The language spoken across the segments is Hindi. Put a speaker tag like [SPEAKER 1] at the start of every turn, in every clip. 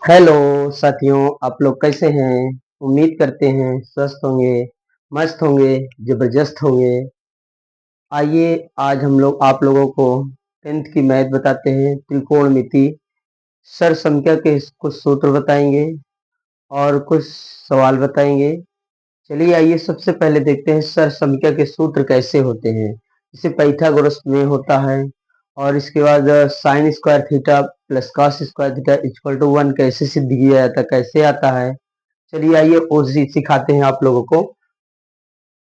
[SPEAKER 1] हेलो साथियों, आप लोग कैसे हैं? उम्मीद करते हैं स्वस्थ होंगे, मस्त होंगे, जबरदस्त होंगे। आइए आज हम लोग आप लोगों को 10th की मैथ बताते हैं। त्रिकोणमिति सर संख्या के कुछ सूत्र बताएंगे और कुछ सवाल बताएंगे। चलिए आइए सबसे पहले देखते हैं सर संख्या के सूत्र कैसे होते हैं। इसे पाइथागोरस में होता है। और इसके बाद sine square theta plus cos square theta equal to 1 कैसे सिद्ध किया जाता है, कैसे आता है। चलिए आइए उसी सिखाते हैं आप लोगों को।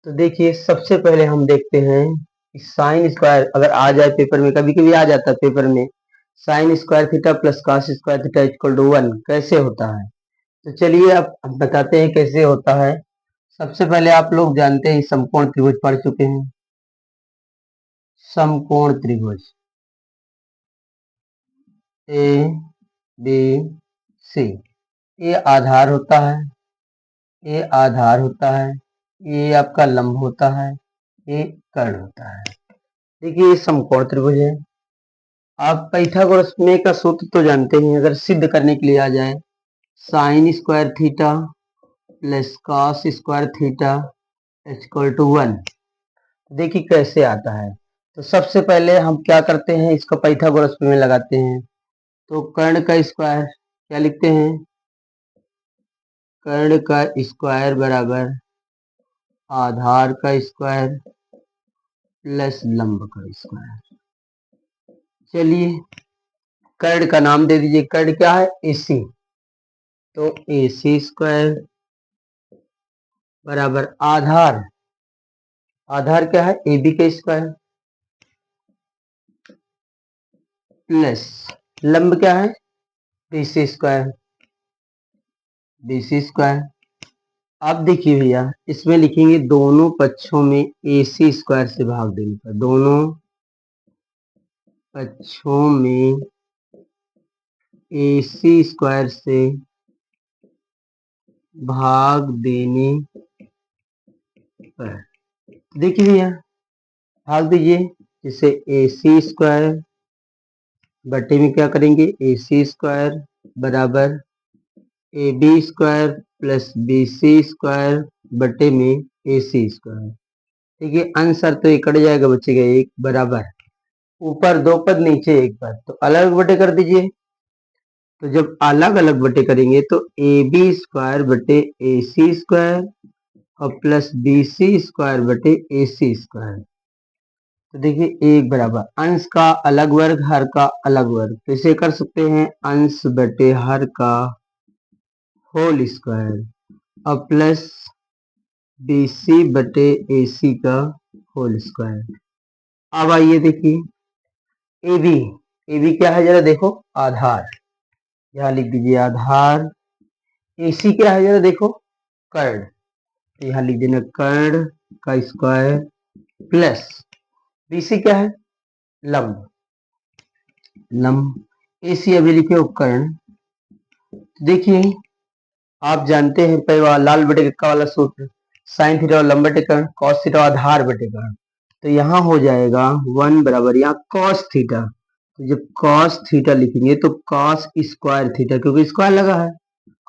[SPEAKER 1] तो देखिए सबसे पहले हम देखते हैं कि साइन स्क्वायर अगर आ जाए पेपर में, कभी कभी आ जाता है पेपर में, sine square theta plus cos square theta equal to 1 कैसे होता है। तो चलिए अब हम बताते हैं कैसे होता है। सबसे पहले आप लोग जानते हैं समकोण त्रिभुज पढ़ चुके हैं। समकोण त्रिभुज ए बी सी, ये आधार होता है, ये आधार होता है, ये आपका लंब होता है, ये कर्ण होता है। देखिए ये समकोण त्रिभुज है। आप पाइथागोरस में का सूत्र तो जानते हैं। अगर सिद्ध करने के लिए आ जाए sine square theta plus cos square theta equal to 1, देखिए कैसे आता है। तो सबसे पहले हम क्या करते हैं, इसका पाइथागोरस में लगाते हैं। तो कर्ण का स्क्वायर क्या लिखते हैं, कर्ण का स्क्वायर बराबर आधार का स्क्वायर प्लस लंब का स्क्वायर। चलिए कर्ण का नाम दे दीजिए, कर्ण क्या है, एसी। तो एसी स्क्वायर बराबर आधार, आधार क्या है, ए बी का स्क्वायर प्लस लंब क्या है, B C square, B C square. अब देखिए भैया इसमें लिखेंगे दोनों पक्षों में ए सी स्क्वायर से भाग देने पर, दोनों पक्षों में ए सी स्क्वायर से भाग देने पर, देखिए भैया भाग दीजिए। जिसे ए सी स्क्वायर बटे में क्या करेंगे, ए सी स्क्वायर बराबर A B square plus B C square बटे में ए सी स्क्वायर। देखिए आंसर तो ये कट जाएगा, बचेगा एक बराबर, ऊपर दो पद नीचे एक पद, तो अलग बटे कर दीजिए। तो जब अलग अलग बटे करेंगे तो ए बी स्क्वायर बटे ए सी स्क्वायर और प्लस बी सी स्क्वायर बटे ए सी स्क्वायर। तो देखिए एक बराबर अंश का अलग वर्ग, हर का अलग वर्ग, तो इसे कर सकते हैं अंश बटे हर का होल स्क्वायर और प्लस बी सी बटे ए सी का होल स्क्वायर। अब आइए देखिए ए बी, ए बी क्या है जरा देखो, आधार, यहाँ लिख दीजिए आधार। ए सी क्या है जरा देखो, कर्ण, तो यहाँ लिख देना कर्ण का स्क्वायर प्लस बी सी क्या है, लंब, लंब ए सी अभी लिखे कर्ण। देखिए आप जानते हैं पहले लाल बटे का वाला सूत्र, साइन थीटा और लंब बटे कर्ण, कॉस थीटा आधार बटे कर्ण। तो यहाँ हो जाएगा 1 बराबर यहाँ कॉस थीटा। तो जब कॉस थीटा लिखेंगे तो कॉस स्क्वायर थीटा, क्योंकि स्क्वायर लगा है,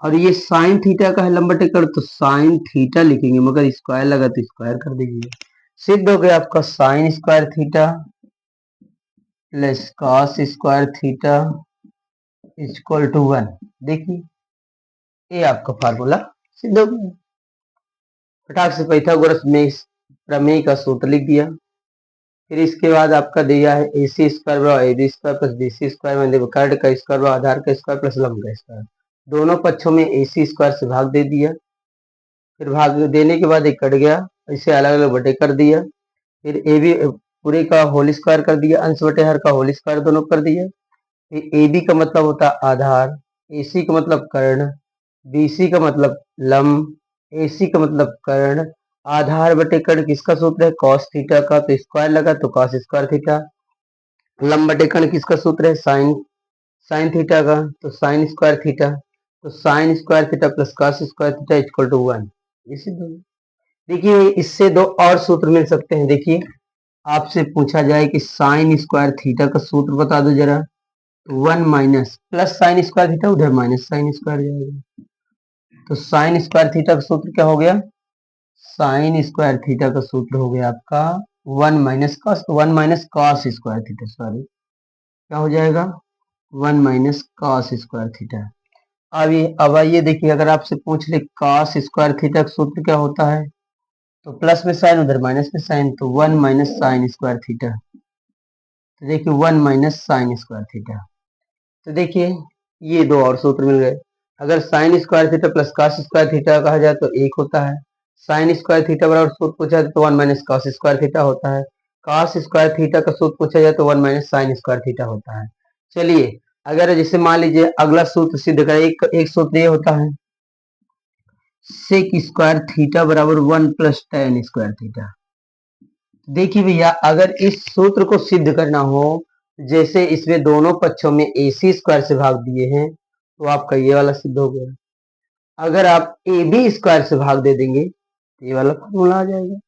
[SPEAKER 1] और ये साइन थीटा का है लंब बटे कर्ण, तो साइन थीटा लिखेंगे, मगर स्क्वायर लगा तो स्क्वायर कर दीजिए। सिद्ध हो गया आपका sine square theta plus cos square theta equal to 1। देखिए ये आपका फार्मूला सिद्ध हो गया। फटाक से पाइथागोरस में इस प्रमेय का सूत्र लिख दिया। फिर इसके बाद आपका दिया है ए सी स्क्वायर बराबर A B square plus B C square, मतलब कर्ण का स्क्वायर बराबर आधार का स्क्वायर प्लस लंब का स्क्वायर। दोनों पक्षों में ए सी स्क्वायर से भाग दे दिया। फिर भाग देने के बाद एक कट गया, इसे अलग अलग बटे कर दिया। फिर ए बी पूरे का होल स्क्वायर कर दिया, अंश बटे हर का होल स्क्वायर दोनों कर दिया। ए बी का मतलब होता है आधार, ए सी का मतलब कर्ण, बी सी का मतलब लंब, ए सी का मतलब कर्ण। आधार बटे कर्ण किसका सूत्र है, कॉस थीटा का, तो स्क्वायर लगा तो कॉस स्क्वायर थीटा। लंब बटे कर्ण किसका सूत्र है, साइन, साइन थीटा का, तो साइन स्क्वायर थीटा। तो sine square theta plus cos square theta equal to 1। देखिए इससे दो और सूत्र मिल सकते हैं। देखिए आपसे पूछा जाए कि साइन स्क्वायर थीटा का सूत्र बता दो जरा, तो 1 minus plus sign square theta, उधर माइनस साइन स्क्वायर जाएगा। तो साइन स्क्वायर थीटा का सूत्र क्या हो गया? साइन स्क्वायर थीटा का सूत्र हो गया आपका 1 minus cos, 1 minus cos square theta, sorry क्या हो जाएगा? 1 माइनस कॉस स्क्वायर थीटा। अब आइए देखिए, अगर आपसे पूछ ले कॉस स्क्वायर थीटा का सूत्र क्या होता है, तो प्लस में साइन उधर माइनस में साइन, तो 1 माइनस साइन स्क्वायर थीटा। तो देखिए 1 माइनस साइन स्क्वायर थीटा। तो देखिए ये दो और सूत्र मिल गए। अगर sign square theta plus cos square theta कहा जाए तो एक होता है। साइन स्क्वायर थीटा बराबर सूत्र पूछा जाए तो 1 माइनस कॉस स्क्वायर थीटा होता है। कॉस स्क्वायर थीटा का सूत्र पूछा जाए तो 1 माइनस साइन स्क्वायर थीटा होता है। चलिए, अगर जैसे मान लीजिए अगला सूत्र सिद्ध करें, एक सूत्र ये होता है सेक स्क्वायर थीटा बराबर 1 प्लस टेन स्क्वायर थीटा। देखिए भैया, अगर इस सूत्र को सिद्ध करना हो, जैसे इसमें दोनों पक्षों में AC स्क्वायर से भाग दिए हैं, तो आपका ये वाला सिद्ध हो गया। अगर आप AB स्क्वायर से भाग दे देंगे तो ये वाला फॉर्मूला आ जाएगा।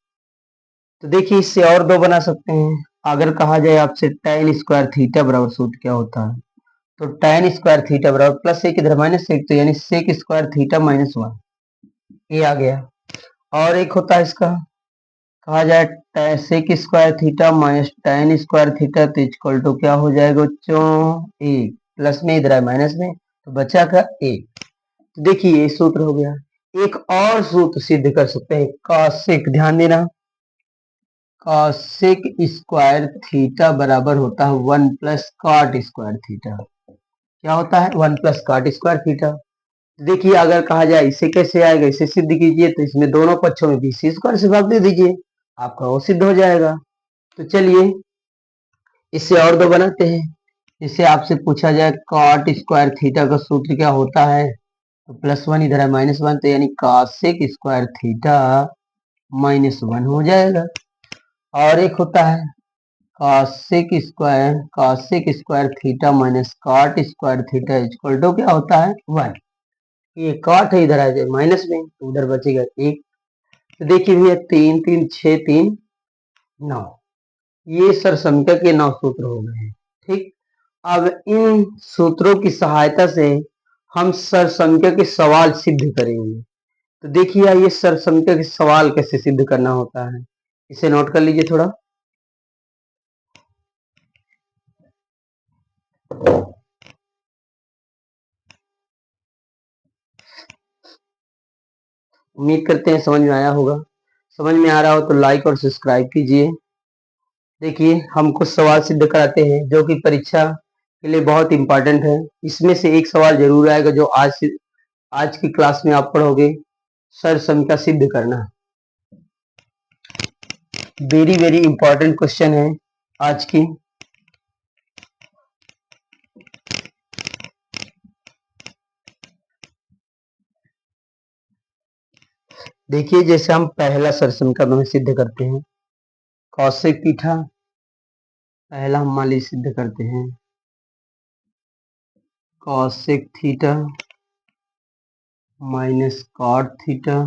[SPEAKER 1] तो देखिए इससे और दो बना सकते हैं। अगर कहा जाए आपसे tan स्क्वायर थीटा बराबर सूत्र क्या होता है, तो tan स्क्वायर थीटा बराबर प्लस एक इधर माइनस एक, तो यानी सेक स्क्वायर थीटा माइनस 1, ये आ गया। और एक होता है इसका, कहा जाए sec square theta minus tan square theta, तो इक्वल टू क्या हो जाएगा बच्चों? एक, प्लस में इधर है माइनस में, तो बचा का एक। तो देखिए ये सूत्र हो गया। एक और सूत्र सिद्ध कर सकते हैं, कॉसेक, ध्यान देना, कॉसेक स्क्वायर थीटा बराबर होता है 1 प्लस कॉट स्क्वायर थीटा। क्या होता है? 1 प्लस कॉट स्क्वायर थीटा। देखिए अगर कहा जाए इसे कैसे आएगा, इसे सिद्ध कीजिए, तो इसमें दोनों पक्षों में BC स्क्वायर से भाग दे दीजिए, आपका वो सिद्ध हो जाएगा। तो चलिए इससे और दो बनाते हैं। इससे आपसे पूछा जाए कॉट स्क्वायर थीटा का सूत्र क्या होता है, तो प्लस 1 इधर है माइनस 1, तो यानी कॉसेक स्क्वायर थीटा माइनस 1 हो जाएगा। और एक होता है cosec square theta minus cot square theta equal to क्या होता है? 1। ये कॉट है, इधर आ जाए माइनस में, तो उधर बचेगा एक। तो देखिए भैया 3 3 6 3 9, ये सरसंख्या के 9 सूत्र हो गए हैं। ठीक, अब इन सूत्रों की सहायता से हम सरसंख्या के सवाल सिद्ध करेंगे। तो देखिए ये सरसंख्या के सवाल कैसे सिद्ध करना होता है, इसे नोट कर लीजिए थोड़ा। उम्मीद करते हैं समझ में आया होगा। समझ में आ रहा हो तो लाइक और सब्सक्राइब कीजिए। देखिए हम कुछ सवाल सिद्ध कराते हैं जो कि परीक्षा के लिए बहुत इंपॉर्टेंट है। इसमें से एक सवाल जरूर आएगा जो आज की क्लास में आप पढ़ोगे, सरसंख्या सिद्ध करना। वेरी वेरी इंपॉर्टेंट क्वेश्चन है आज की। देखिए जैसे हम पहला सरसंख्या में सिद्ध करते हैं कौशिक थीटा, पहला हम मान लीजिए सिद्ध करते हैं cosec theta minus cot theta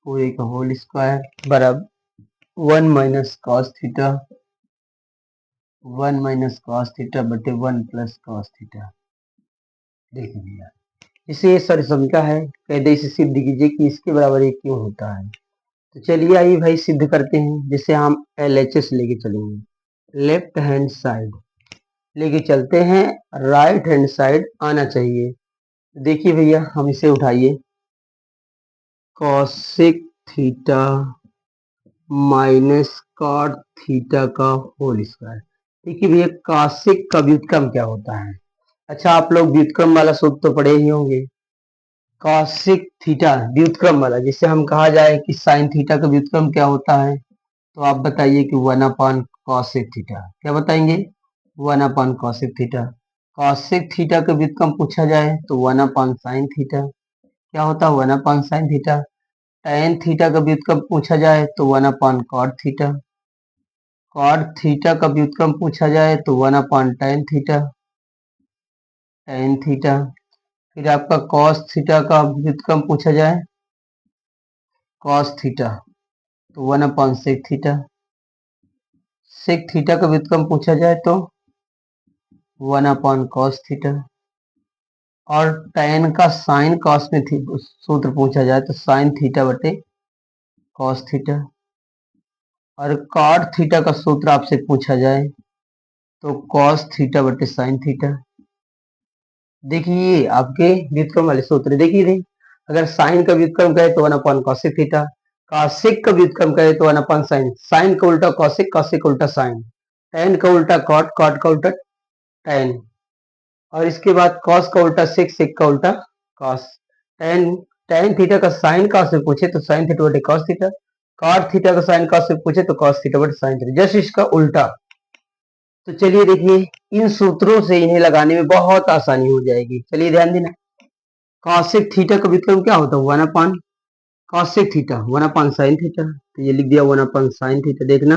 [SPEAKER 1] पूरे का होल स्क्वायर बराबर 1 minus cos theta, 1 minus cos theta बटे 1 प्लस कॉस थीटा। देखिए भैया इसे ये सरसंख्या है, कहते इसे सिद्ध कीजिए कि इसके बराबर ये क्यों होता है। तो चलिए आइए भाई सिद्ध करते हैं। जिसे हम LHS लेके चलेंगे, लेफ्ट हैंड साइड लेके चलते हैं, राइट हैंड साइड आना चाहिए। देखिए भैया हम इसे उठाइए, cosec theta minus cot theta का होल स्क्वायर। देखिए भैया कॉसेक का व्युत्क्रम क्या होता है? अच्छा आप लोग व्युत्क्रम वाला सूत्र तो पढ़े ही होंगे, कॉसेक थीटा व्युत्क्रम वाला, जिसे हम कहा जाए कि साइन थीटा का व्युत्क्रम क्या होता है, तो आप बताइए कि 1 अपॉन कॉसेक थीटा। क्या बताएंगे? 1 upon cosec theta. Cosec theta का व्युत्क्रम पूछा जाए तो 1 अपॉन साइन थीटा। क्या होता है? 1 upon sine theta. tan theta का व्युत्क्रम पूछा जाए तो 1 upon cot theta. Cot theta का व्युत्क्रम पूछा जाए तो 1 upon tan theta, tan theta. फिर आपका cos थीटा का व्युत्क्रम पूछा जाए cos थीटा तो 1 upon sec theta. sec theta का व्युत्क्रम पूछा जाए तो वन अपॉन कॉस थीटा, और tan का साइन कॉस में सूत्र पूछा जाए तो साइन थीटा बटे कॉस थीटा, और कॉट थीटा का सूत्र आपसे पूछा जाए तो कॉस थीटा बटे साइन थीटा। देखिए आपके व्युत्क्रम वाले सूत्र देखिए रे, अगर साइन का व्युत्क्रम कहे तो one upon cosec theta, cosec का व्युत्क्रम कहे तो वन अपॉन साइन, साइन का उल्टा कॉसिक, कॉसिक का उल्टा साइन, टैन का उल्टा कॉट, कॉट का उल्टा टैन, और इसके बाद कॉस का उल्टा सिक, सिक का उल्टा कॉस। टैन टैन थीटा का साइन कॉस से पूछे तो साइन थीटा बटे कॉस थीटा, कॉट थीटा का साइन कॉस से पूछे तो कॉस थीटा बटे साइन थीटा, जस्ट इसका उल्टा। तो चलिए देखिए इन सूत्रों से इन्हें लगाने में बहुत आसानी हो जाएगी। चलिए ध्यान देना, कॉसिक थीटा का व्युत्क्रम क्या होता है, one upon cosec theta, one upon sine theta, तो ये लिख दिया वन अपॉन साइन थीटा। देखना